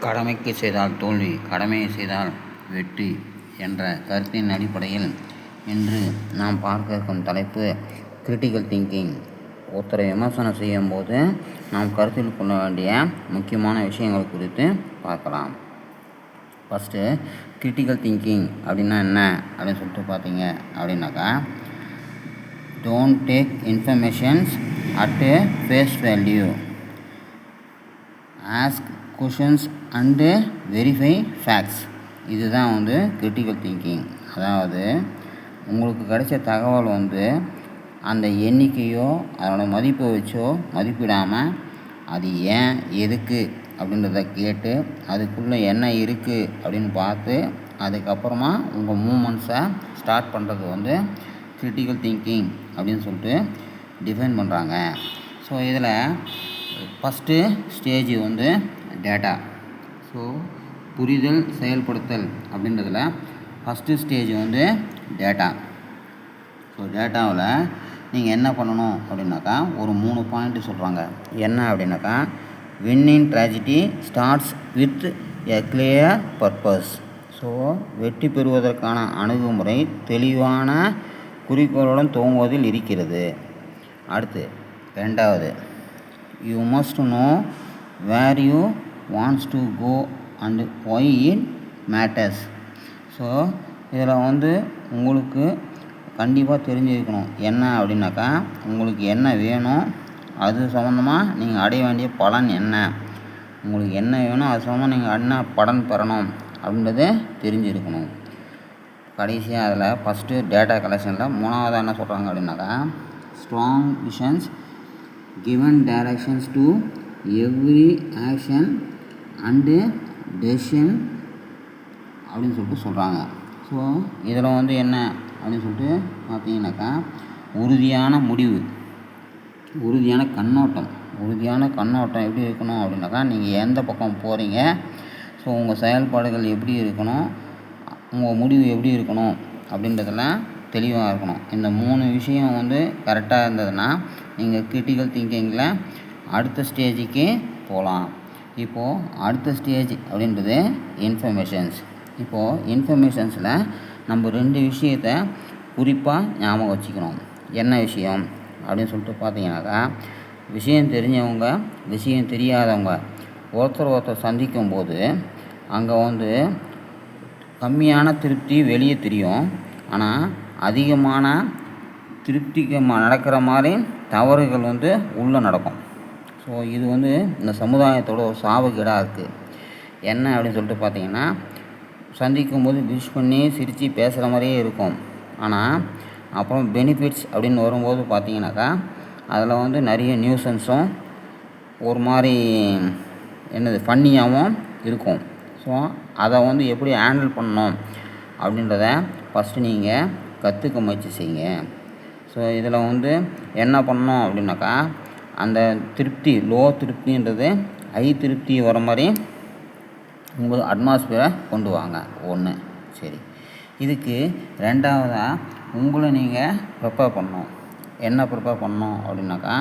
கடமைக்கு செய்தால் தோல்வி, கடமையை செய்தால் வெற்றி என்ற கருத்தின் அடிப்படையில் இன்று நாம் பார்க்க இருக்கும் தலைப்பு கிரிட்டிக்கல் திங்கிங். ஒருத்தரை விமர்சனம் செய்யும்போது நாம் கருத்தில் கொள்ள வேண்டிய முக்கியமான விஷயங்கள் குறித்து பார்க்கலாம். ஃபஸ்ட்டு கிரிட்டிக்கல் திங்கிங் அப்படின்னா என்ன அப்படின்னு சொல்லிட்டு பார்த்தீங்க அப்படின்னாக்கா, don't take informations at face value, ask questions and verify facts. இதுதான் கிரிட்டிக்கல் திங்கிங். அதாவது உங்களுக்கு கிடைச்ச தகவல் அந்த எண்ணிக்கையோ அதோட மதிப்பை வச்சோ மதிப்பிடாமல் அது ஏன் எதுக்கு அப்படின்றத கேட்டு அதுக்குள்ளே என்ன இருக்குது அப்படின்னு பார்த்து அதுக்கப்புறமா உங்கள் மூமெண்ட்ஸை ஸ்டார்ட் பண்ணுறது கிரிட்டிக்கல் திங்கிங் அப்படின்னு சொல்லிட்டு டிஃபைன் பண்ணுறாங்க. ஸோ இதில் ஃபஸ்ட்டு ஸ்டேஜ் டேட்டா. ஸோ புரிதல் செயல்படுத்தல் அப்படின்றதுல ஃபஸ்ட்டு ஸ்டேஜ் டேட்டா. ஸோ டேட்டாவில் நீங்கள் என்ன பண்ணணும் அப்படின்னாக்கா ஒரு 3 பாயிண்ட்டு சொல்கிறாங்க. என்ன அப்படின்னாக்கா, வின்னிங் ட்ராஜடி starts with a clear purpose. So வெற்றி பெறுவதற்கான அணுகுமுறை தெளிவான குறிக்கோளுடன் துவங்குவதில் இருக்கிறது. அடுத்து ரெண்டாவது, you must know where you wants to go and why it matters. So இதில் உங்களுக்கு கண்டிப்பாக தெரிஞ்சிருக்கணும் என்ன அப்படின்னாக்கா, உங்களுக்கு என்ன வேணும், அது சம்மந்தமாக நீங்கள் அடைய வேண்டிய பலன் என்ன, உங்களுக்கு என்ன வேணும் அது சம்மந்தமாக நீங்கள் என்ன பலன் பெறணும் அப்படின்றது தெரிஞ்சிருக்கணும். கடைசியாக அதில் ஃபஸ்ட்டு டேட்டா கலெக்ஷனில் மூணாவதாக என்ன சொல்கிறாங்க அப்படின்னாக்கா, strong visions given directions to every action and decision அப்படின்னு சொல்லிட்டு சொல்கிறாங்க. ஸோ இதில் என்ன அப்படின்னு சொல்லிட்டு பார்த்தீங்கன்னாக்கா, உறுதியான முடிவு, உறுதியான கண்ணோட்டம். உறுதியான கண்ணோட்டம் எப்படி இருக்கணும் அப்படின்னாக்கா, நீங்கள் எந்த பக்கம் போகிறீங்க, ஸோ உங்கள் செயல்பாடுகள் எப்படி இருக்கணும், உங்கள் முடிவு எப்படி இருக்கணும் அப்படின்றதெல்லாம் தெளிவாக இருக்கணும். இந்த 3 விஷயம் கரெக்டாக இருந்ததுன்னா நீங்கள் கிரிட்டிக்கல் திங்கிங்கில் அடுத்த ஸ்டேஜுக்கு போகலாம். இப்போது அடுத்த ஸ்டேஜ் அப்படின்றது இன்ஃபர்மேஷன்ஸ். இப்போது இன்ஃபர்மேஷன்ஸில் நம்ம 2 விஷயத்தை குறிப்பாக ஞாபகம் வச்சுக்கணும். என்ன விஷயம் அப்படின்னு சொல்லிட்டு பார்த்தீங்கன்னாக்கா, விஷயம் தெரிஞ்சவங்க விஷயம் தெரியாதவங்க ஒருத்தர் சந்திக்கும்போது அங்கே கம்மியான திருப்தி வெளியே தெரியும், ஆனால் அதிகமான திருப்திக்கு நடக்கிற மாதிரி தவறுகள் உள்ளே நடக்கும். ஸோ இது இந்த சமுதாயத்தோட ஒரு சாபக்கேடாக இருக்குது. என்ன அப்படின்னு சொல்லிட்டு பார்த்தீங்கன்னா, சந்திக்கும்போது விஷ் பண்ணி சிரித்து பேசுகிற மாதிரியே இருக்கும், ஆனால் அப்புறம் பெனிஃபிட்ஸ் அப்படின்னு வரும்போது பார்த்தீங்கன்னாக்கா, அதில் நிறைய நியூசன்ஸும் ஒரு மாதிரி ஃபன்னியாகவும் இருக்கும். ஸோ அதை எப்படி ஹேண்டில் பண்ணணும் அப்படின்றத ஃபஸ்ட்டு நீங்கள் கற்றுக்க முயற்சி செய்யுங்க. ஸோ இதில் என்ன பண்ணணும் அப்படின்னாக்கா, அந்த திருப்தி லோ திருப்தின்றது ஹை திருப்தி வர மாதிரி உங்கள் அட்மாஸ்பியரை கொண்டு வாங்க. ஒன்று. சரி, இதுக்கு ரெண்டாவதாக உங்களை நீங்கள் ப்ரிப்பேர் பண்ணணும். என்ன ப்ரிப்பேர் பண்ணணும் அப்படின்னாக்கா,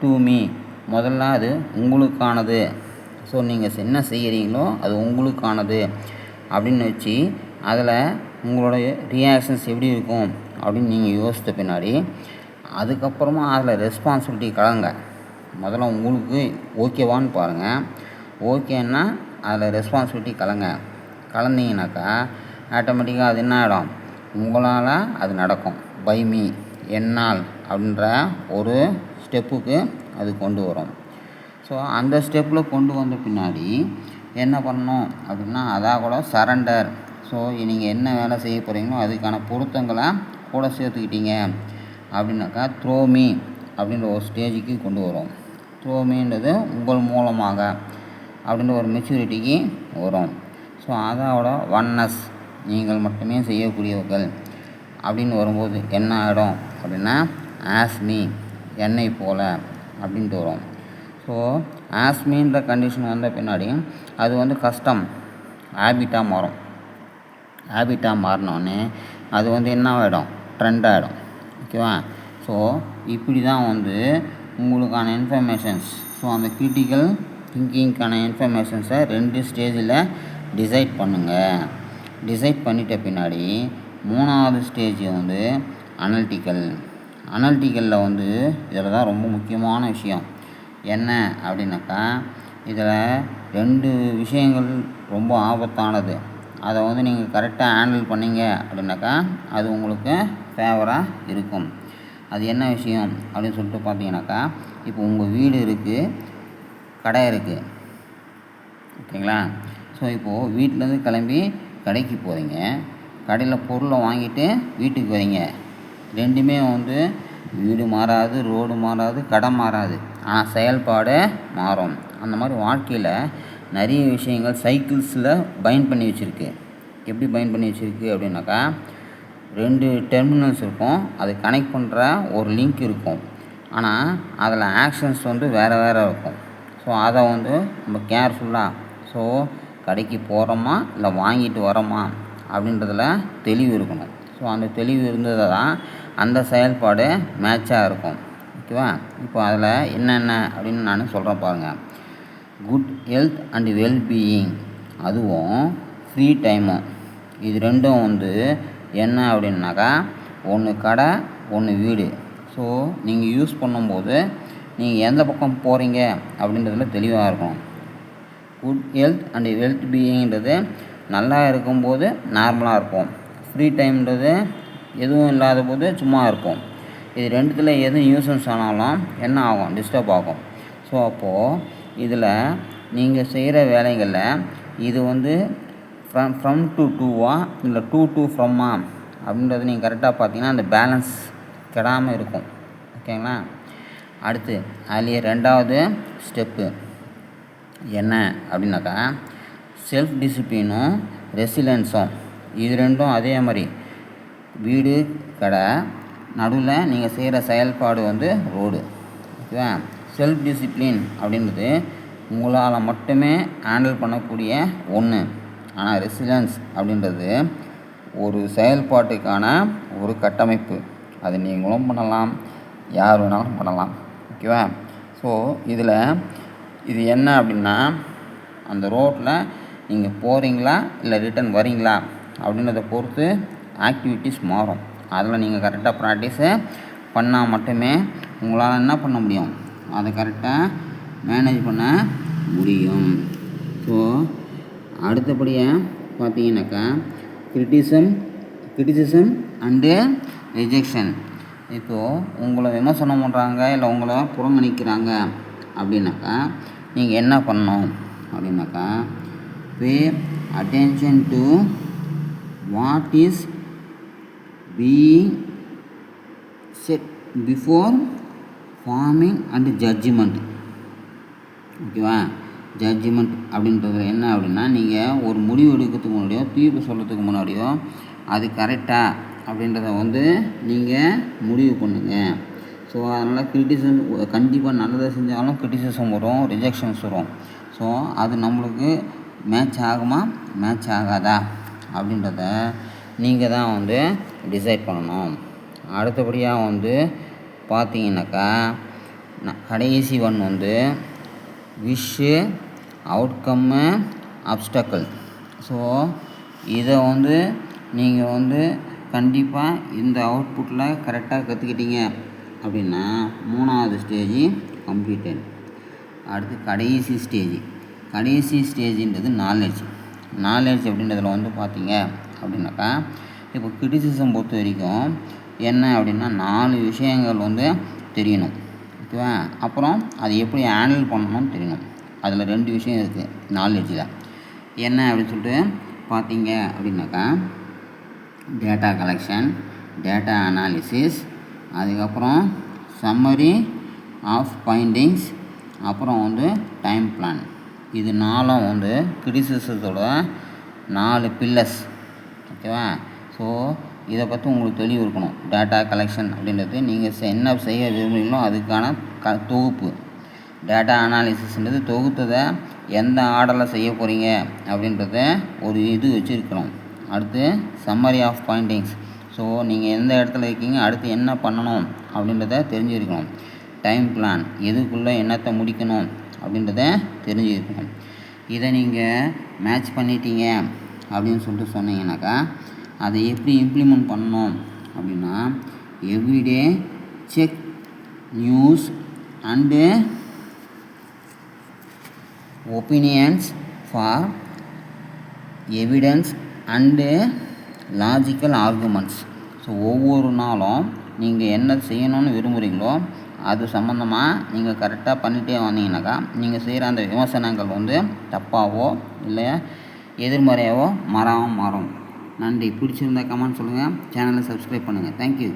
டு மீ, முதல்ல அது உங்களுக்கானது. ஸோ நீங்கள் என்ன செய்கிறீங்களோ அது உங்களுக்கானது அப்படின்னு வச்சு அதில் உங்களுடைய ரியாக்ஷன்ஸ் எப்படி இருக்கும் அப்படின்னு நீங்கள் யோசித்த பின்னாடி அதுக்கப்புறமா அதில் ரெஸ்பான்சிபிலிட்டி கலங்க. முதல்ல உங்களுக்கு ஓகேவான்னு பாருங்கள். ஓகேன்னா அதில் ரெஸ்பான்சிபிலிட்டி கலந்தீங்கனாக்கா ஆட்டோமேட்டிக்காக அது என்ன ஆகிடும், உங்களால் அது நடக்கும். பை மீ, என்னால் அப்படின்ற ஒரு ஸ்டெப்புக்கு அது கொண்டு வரும். ஸோ அந்த ஸ்டெப்பில் கொண்டு வந்த பின்னாடி என்ன பண்ணணும் அப்படின்னா, அதான் கூட சரண்டர். ஸோ நீங்கள் என்ன வேலை செய்ய போகிறீங்களோ அதுக்கான பொருத்தங்களை கூட சேர்த்துக்கிட்டீங்க அப்படின்னாக்கா, த்ரோ மீ அப்படின்ற ஒரு ஸ்டேஜுக்கு கொண்டு வரும். த்ரோ மீன்றது உங்கள் மூலமாக அப்படின்ற ஒரு மெச்சூரிட்டிக்கு வரும். ஸோ அதோட ஒன்னஸ், நீங்கள் மட்டுமே செய்யக்கூடியவர்கள் அப்படின்னு வரும்போது என்ன ஆகிடும் அப்படின்னா, ஆஸ்மி, என்னை போல அப்படின்ட்டு வரும். ஸோ ஆஸ்மின்ற கண்டிஷன் வந்த பின்னாடி அது கஷ்டம் ஹேபிட்டாக மாறும். ஹேபிட்டாக மாறினோடனே அது என்ன ஆகிடும், ட்ரெண்ட் ஆகிடும். ஓகேவா? ஸோ இப்படி தான் உங்களுக்கான இன்ஃபர்மேஷன்ஸ். ஸோ அந்த கிரிட்டிக்கல் திங்கிங்க்கான இன்ஃபர்மேஷன்ஸை 2 ஸ்டேஜில் டிசைட் பண்ணுங்கள். டிசைட் பண்ணிட்ட பின்னாடி 3வது ஸ்டேஜ் வந்து அனலிட்டிக்கலில் வந்து இதில் தான் ரொம்ப முக்கியமான விஷயம் என்ன அப்படின்னாக்கா, இதில் 2 விஷயங்கள் ரொம்ப ஆபத்தானது. அதை வந்து நீங்கள் கரெக்டாக ஹேண்டில் பண்ணிங்க அப்படின்னாக்கா அது உங்களுக்கு ஃபேவராக இருக்கும். அது என்ன விஷயம் அப்படின்னு சொல்லிட்டு பார்த்தீங்கன்னாக்கா, இப்போ உங்கள் வீடு இருக்குது, கடை இருக்குது, ஓகேங்களா? ஸோ இப்போது வீட்டிலேருந்து கிளம்பி கடைக்கு போகிறீங்க, கடையில் பொருளை வாங்கிட்டு வீட்டுக்கு வரீங்க. 2மே வந்து வீடு மாறாது, ரோடு மாறாது, கடை மாறாது, ஆனால் செயல்பாடு மாறும். அந்த மாதிரி வாழ்க்கையில் நிறைய விஷயங்கள் சைக்கிள்ஸில் பைண்ட் பண்ணி வச்சுருக்கு. எப்படி பைண்ட் பண்ணி வச்சுருக்கு அப்படின்னாக்கா, 2 டெர்மினல்ஸ் இருக்கும், அது கனெக்ட் பண்ணுற ஒரு லிங்க் இருக்கும், ஆனால் அதில் ஆக்ஷன்ஸ் வந்து வேறு இருக்கும். ஸோ அதை வந்து நம்ம கேர்ஃபுல்லாக, ஸோ கடைக்கு போகிறோமா இல்லை வாங்கிட்டு வரோமா அப்படின்றதுல தெளிவு இருக்கணும். ஸோ அந்த தெளிவு இருந்தது தான் அந்த செயல்பாடு மேட்சாக இருக்கும். ஓகேவா? இப்போ அதில் என்னென்ன அப்படின்னு நான் சொல்கிறேன் பாருங்கள். குட் ஹெல்த் அண்ட் வெல்பீயிங், அதுவும் ஃப்ரீ டைமும், இது 2ம் வந்து என்ன அப்படின்னாக்கா, ஒன்று கடை, ஒன்று வீடு. ஸோ நீங்கள் யூஸ் பண்ணும்போது நீங்கள் எந்த பக்கம் போகிறீங்க அப்படின்றதுல தெளிவாக இருக்கணும். குட் ஹெல்த் அண்ட் வெல்த் பீயிங்கிறது நல்லா இருக்கும்போது நார்மலாக இருப்போம், ஃப்ரீ டைம்ன்றது எதுவும் இல்லாத போது சும்மா இருப்போம். இது 2த்தில் எது நியூசன்ஸ் ஆனாலும் என்ன ஆகும், டிஸ்டர்ப் ஆகும். ஸோ அப்போது இதில் நீங்கள் செய்கிற வேலைகளில் இது வந்து ஃப்ரம் டு டூவா இல்லை டூ டு ஃப்ரம்மா அப்படின்றது நீங்கள் கரெக்டாக பார்த்தீங்கன்னா அந்த பேலன்ஸ் கெடாமல் இருக்கும். ஓகேங்களா? அடுத்து அதுலேயே 2வது ஸ்டெப்பு என்ன அப்படின்னாக்கா, செல்ஃப் டிசிப்ளினும் ரெசிலன்ஸும், இது 2ம் அதே மாதிரி வீடு கடை, நடுவில் நீங்கள் செய்கிற செயல்பாடு வந்து ரோடு. ஓகேவா? செல்ஃப் டிசிப்ளின் அப்படின்றது உங்களால் மட்டுமே ஹேண்டில் பண்ணக்கூடிய ஒன்று, ஆனால் ரெசிலன்ஸ் அப்படின்றது ஒரு செயல்பாட்டுக்கான ஒரு கட்டமைப்பு. அது நீங்களும் பண்ணலாம், யார் வேணாலும் பண்ணலாம். ஓகேவா? ஸோ இது என்ன அப்படின்னா, அந்த ரோட்டில் நீங்கள் போகிறீங்களா இல்லை ரிட்டன் வரீங்களா அப்படின்றத பொறுத்து ஆக்டிவிட்டீஸ் மாறும். அதில் நீங்கள் கரெக்டாக ப்ராக்டிஸு பண்ணால் மட்டுமே உங்களால் என்ன பண்ண முடியும், அதை கரெக்டாக மேனேஜ் பண்ண முடியும். ஸோ அடுத்தபடியாக பார்த்தீங்கன்னாக்கா, கிரிட்டிசிசம் அண்டு ரிஜெக்ஷன். இப்போது உங்களை விமர்சனம் பண்ணுறாங்க இல்லை உங்களை புறக்கணிக்கிறாங்க அப்படின்னாக்கா நீங்கள் என்ன பண்ணணும் அப்படின்னாக்கா, pay attention to what is being said before forming and judgment. ஓகேவா? ஜட்ஜ்மெண்ட் அப்படின்றது என்ன அப்படின்னா, நீங்கள் ஒரு முடிவு எடுக்கிறதுக்கு முன்னாடியோ தீர்ப்பு சொல்கிறதுக்கு முன்னாடியோ அது கரெக்டாக அப்படின்றத வந்து நீங்கள் முடிவு பண்ணுங்கள். ஸோ அதனால் கிரிட்டிசிசம் கண்டிப்பாக நல்லதை செஞ்சாலும் கிரிட்டிசிசம் வரும், ரிஜெக்ஷன்ஸ் வரும். ஸோ அது நம்மளுக்கு மேட்ச் ஆகுமா மேட்ச் ஆகாதா அப்படின்றத நீங்கள் தான் வந்து டிசைட் பண்ணணும். அடுத்தபடியாக வந்து பார்த்தீங்கன்னாக்கா, கடைசி ஒன் வந்து விஷு, அவுட்கம்மு, அப்டக்கிள். ஸோ இதை வந்து நீங்கள் வந்து கண்டிப்பாக இந்த அவுட்புட்டில் கரெக்டாக கற்றுக்கிட்டீங்க அப்படின்னா 3வது ஸ்டேஜ் கம்ப்ளீட்டட். அடுத்து கடைசி ஸ்டேஜின்றது நாலேஜ் அப்படின்றதில் வந்து பார்த்தீங்க அப்படின்னாக்கா, இப்போ கிரிட்டிசிசம் பொறுத்த வரைக்கும் என்ன அப்படின்னா 4 விஷயங்கள் வந்து தெரியணும். ஓகேவா? அப்புறம் அது எப்படி ஹேண்டில் பண்ணணும்னு தெரியணும். அதில் 2 விஷயம் இருக்குது நாலேஜில். என்ன அப்படின்னு சொல்லிட்டு பார்த்தீங்க அப்படின்னாக்கா, டேட்டா கலெக்ஷன், டேட்டா அனாலிசிஸ், அதுக்கப்புறம் சம்மரி ஆஃப் ஃபைண்டிங்ஸ், அப்புறம் வந்து டைம் பிளான். இது 4ம் வந்து கிரிட்டிசிசத்தோட 4 பில்லர்ஸ். ஓகேவா? ஸோ இதை பற்றி உங்களுக்கு தெளிவு இருக்கணும். டேட்டா கலெக்ஷன் அப்படின்றது நீங்கள் என்ன செய்ய விரும்புகிறீங்களோ அதுக்கான தொகுப்பு. டேட்டா அனாலிசிஸ்ன்றது தொகுத்ததை எந்த ஆர்டரில் செய்ய போகிறீங்க அப்படின்றத ஒரு இது வச்சுருக்கணும். அடுத்து சம்மரி ஆஃப் ஃபைண்டிங்ஸ். ஸோ நீங்கள் எந்த இடத்துல இருக்கீங்க, அடுத்து என்ன பண்ணணும் அப்படின்றத தெரிஞ்சுருக்கணும். டைம் பிளான், எதுக்குள்ளே என்னத்தை முடிக்கணும் அப்படின்றத தெரிஞ்சுக்கணும். இதை நீங்கள் மேட்ச் பண்ணிட்டீங்க அப்படின்னு சொல்லிட்டு சொன்னீங்கன்னாக்கா அதை எப்படி இம்ப்ளிமெண்ட் பண்ணணும் அப்படின்னா, everyday check news and opinions for evidence and logical arguments. So ஒவ்வொரு நாளும் நீங்கள் என்ன செய்யணும்னு விரும்புகிறீங்களோ அது சம்மந்தமாக நீங்கள் கரெக்டாக பண்ணிகிட்டே வந்தீங்கன்னாக்கா நீங்கள் செய்கிற அந்த விமர்சனங்கள் வந்து தப்பாகவோ இல்லை எதிர்மறையாகவோ மாறும். நன்றி. பிடிச்சிருந்தா கமெண்ட் சொல்லுங்கள். சேனலை சப்ஸ்கிரைப் பண்ணுங்கள். தேங்க்யூ.